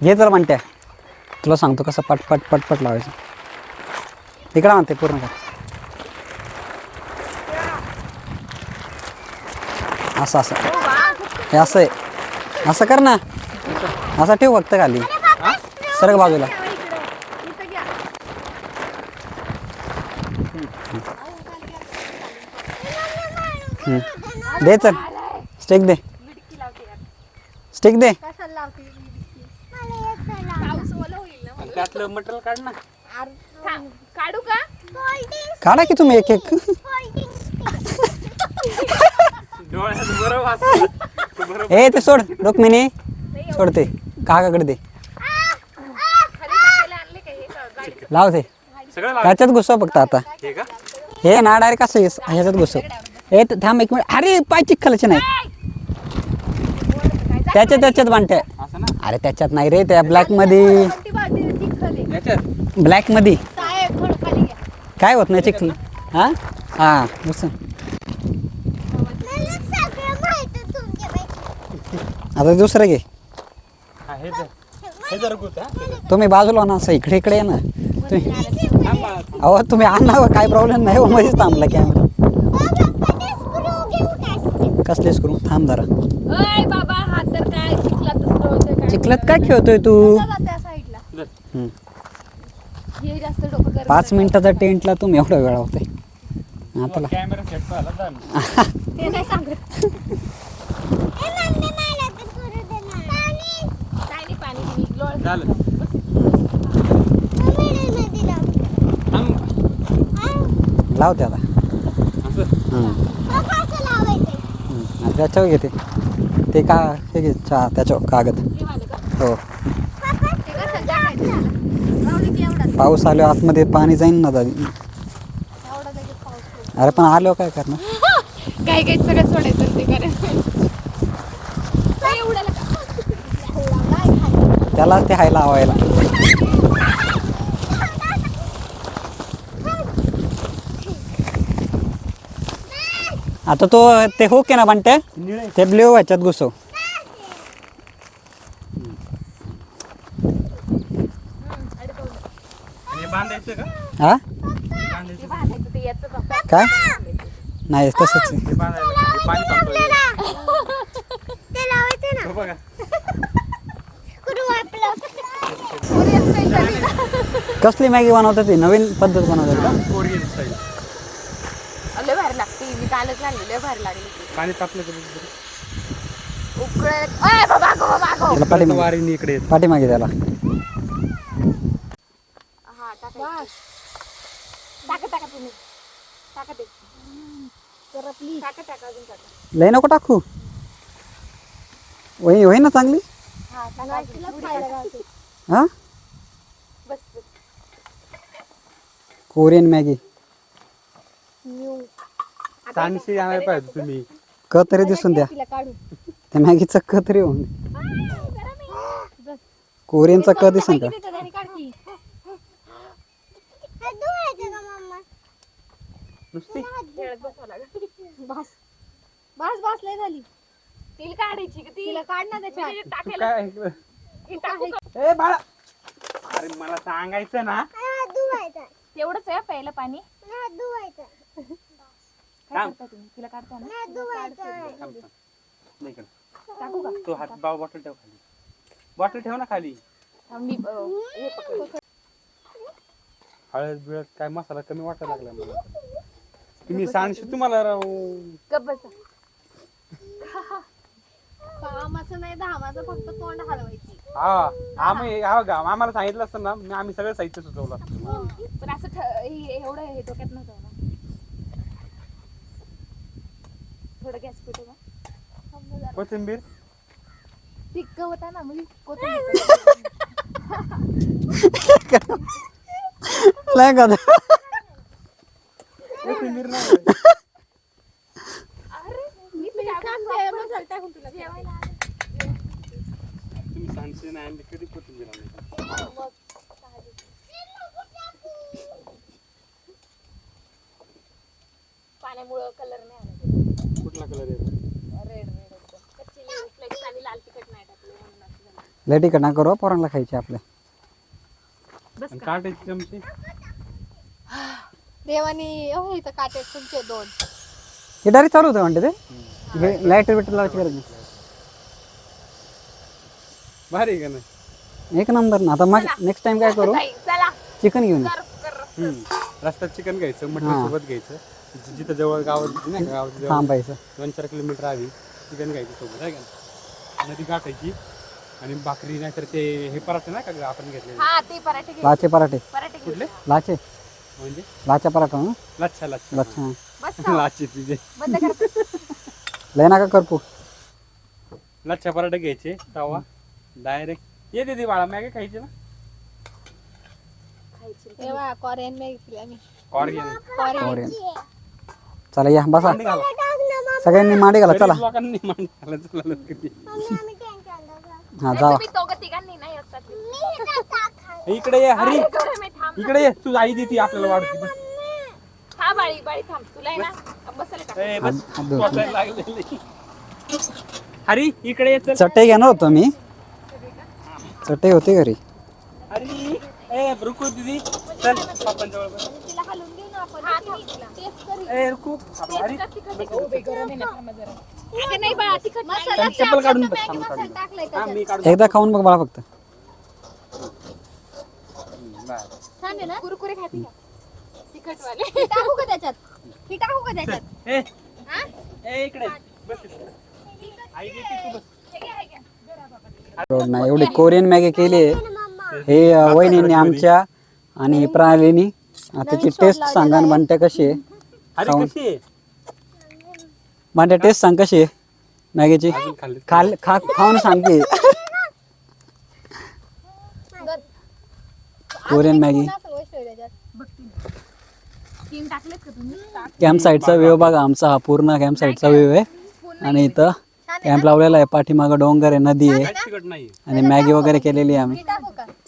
घे जर म्हणते तुला सांगतो कसं पटपट पटपट लावायचं. इकडं म्हणते पूर्ण कर. असं असं हे असं आहे. असं कर ना. असं ठेव फक्त खाली सरक बाजूला. दे चल स्टिक दे. स्टिक दे. त्यातलं मटेरियल काढ ना. काढू का? काढा की तुम्ही एक एक. डोळ्यात बरं वाचलं. बरं ए ते सोड रुक्मिणी सोडते काकाकडे दे. लाव ते सगळं लाव. त्याच्यात घुसव फक्त आता. हे का? हे ना डायरेक्ट असं ह्याच्यात घुसव. ए थांब एक मिनिट. अरे पाय चिखलाचे नाही त्याच्यात बांधते. असं ना. अरे त्याच्यात नाही रे त्या ब्लॅक मध्ये. याच्यात ब्लॅक मध्ये काय होत नाही चिखल. हा हा घुसव. आता दुसरं घे. हा हे जर गुत हा. तुम्ही बाजूला ना असं इकडे इकडे ये ना तुम्ही. थांब बाळा, थांब. अहो तुम्ही आणा काय प्रॉब्लेम नाही. मध्येच थांबला कॅमेरा. कसले स्क्रू थांब जरा. ओय बाबा हात तर काय चिखलातच रोवतोय काय? चिखलात काय खेळतोय तू. चला त्या साईडला. जर. हम्म. हे जास्त डोकं गरम 5 मिनिटाचा टेंटला तुम्ही एवढा वेळ होते. आता कॅमेरा सेट झाला तर ते नाही सांगत. काय नाही पाणी तुम्ही लोळ. झालं. थांब. लावते आता. असं. आणि त्याच्यावर घेते ते का हे घे त्याच्यावर कागद. हे वालं का? हो ते कसं जायचं झालं? लावलं की एवढाच. पाऊस आल्यावर आतमध्ये पाणी जाईन ना दादी. एवढा जागेत पाऊस पडतो. अरे पण आल्यावर काय करणार. काही काही सगळं सोडायचं ते करायचं. काय एवढ्याला का? त्याला ते हाय लावायला. आता तो ते हो के ना म्हणते निळे. ते ब्ल्यू ह्याच्यात घुसव. हे बांधायचं का? हा बांधायचं. ते बांधायचं ते याचं का? काय नाही तसंच आहे. हे बांधायला. हे पाणी सांगतो. हो बघा. कोरियन स्टाईल झाली ना? कसली मॅगी बनवतात ती नवीन पद्धत बनवतात का. Korean style. लय भारी लागते. मी कालच आणली लय भारी लागली ती. पाणी तापलं तर उकळत ओय बाबा गो बाबा गो. त्याला पाठीमागे वारीने इकडे येत. पाठीमागे त्याला. हा टाका. टाका तुम्ही. टाका ते. जरा प्लीज. टाका अजून टाका. लय नको टाकू. वही होई ना चांगली. हा टाका. तिला खायला घालते. हा बस बस. Korean Maggi. न्यू. सांगशी आणायला पाहिजे तुम्ही. क तरी दिसून द्या. तिला काढू. त्या मॅगीचा क तरी होऊन. बस. कोरियनचा क दिसून का. त्याने काढ की. नुसती खेळत बसावं लागेल. बस लय झाली. तिला काढायची का तिला काढ ना त्याच्यात. तू टाकायला. काय ऐकलं? हे टाकू का? ए बाळा. अरे मला सांगायचं ना. तेवढंच आहे पहिलं पाणी. काय थांब. करता तुम्ही? तिला काढता ना? थांब, थांब. नाही इकडं. टाकू का? तू हात बॉटल ठेव खाली. बॉटल ठेव ना खाली. थांब मी हे पकड. हळद बिळद काय मसाला कमी वाटायला लागला मला. तुम्ही सांगशी तुम्हाला राव. गप बसा. कामाचं नाही धामाचं फक्त तोंड हलवायची. आम्हाला सांगितलं असतं ना आम्ही सगळं साहित्य सुचवलं असतं. पण असं एवढं हे डोक्यात नव्हतं ना. थोडं गॅस पेटू का? कोथिंबीर. तिक्क होता ना म्हणजे लय का कोथिंबीर नाही. अरे मी काय मसाला टाकून तुला जेवायला आले. तुम्ही सांगशी नाही आणली कधी कोथिंबीर आणली. मग पाण्यामुळं कलर नाही आला. कुठला कलर आहे? रेड एकदम. कच्ची फ्लेक्स आणि लाल तिखट नाही टाकलं म्हणून असं झालं. लय तिखट ना करू पोरांना खायचे आपल्या. आणि काटायचे चमचे. देवानी हो इथं काटे तुमचे 2. हे डायरेक्ट चालू होतं म्हणते ते लाईट बिटर लावायची गरज नाही. भारी आहे का नाही? एक नंबर ना. आता मग नेक्स्ट टाइम काय करू चला चिकन घेऊन ये. रस्त्यात चिकन घ्यायचं मटण सोबत घ्यायचं. जिथं जवळ गावात नाही का गावाच्या जवळ थांबायचं 2-4 किलोमीटर आधी चिकन घ्यायचं सोबत आहे का नाही? नदी गाठायची आणि भाकरी नाहीतर ते हे पराठे नाही का आपण घेतले हा ते पराठे घे. लाचे पराठे पराठे घे. कुठले लाचे म्हणजे लाचा पराठा ना लच्छा लच्छा लच्छा बस का? लाची तुझे बंद कर. लय नका करपू. लच्छा पराठे घ्यायचे तवा डायरेक्ट ये दे बाळा मॅगी खायचे ना. तेव्हा कोरियन मॅगी केली आम्ही. Organ Korean. चला या बसा सगळ्यांनी मांडी घाला चला. लोकांनी मांडायला चला कधी हा जावा. तुम्ही दोघं तिघांनी नाही असतात. इकडे ये हरी मी थांब. इकडे ये तू आई देते आपल्याला वाढती बस. हा बाळी बाळी थांब. तुला आहे ना बसायला टाक. ए, बस हात धुवून. पोचायला लागलेली. हरी इकडे ये चल. चटई घेणार होतो मी. चटई होती घरी. हरी ए रुकू दीदी चल पप्पांजवळ बस. तिला हलवून घेऊ ना आपण. हा थांब. टेस्ट करू. ए रुकू हरी अगं नाही बाळा तिखट मसाला चप्पल काढून बस. मॅगी मसाला टाकलाय हा त्याच्यात. मी काढून एकदा खाऊन बघ बाळा फक्त. बस. छान आहे ना कुरकुरे खाती का तिखट वाले. ही टाकू का त्याच्यात? ही टाकू का त्याच्यात? ए हा? ए इकडे बस इकडे. आई देते तू बस. रोड नाही एवढी कोरियन मॅगी केली आहे. हे वहिनींनी आमच्या आणि प्रणालीनी. आता त्याची टेस्ट सांगा आणि म्हणते कशी आहे. हरी कशी आहे म्हणते टेस्ट सांग कशी आहे मॅगीची. अजून खाल्ली खाऊन सांगते कोरियन मॅगी. तीन टाकलेत का तुम्ही? कॅम्प साईडचा व्ह्यू बघा आमचा हा पूर्ण कॅम्प साईडचा व्ह्यू आहे. आणि इथं कॅम्प लावलेला आहे. पाठीमागं डोंगर आहे नदी आहे काहीच तिखट नाही आणि मॅगी वगैरे केलेली आहे आम्ही. टाकू का?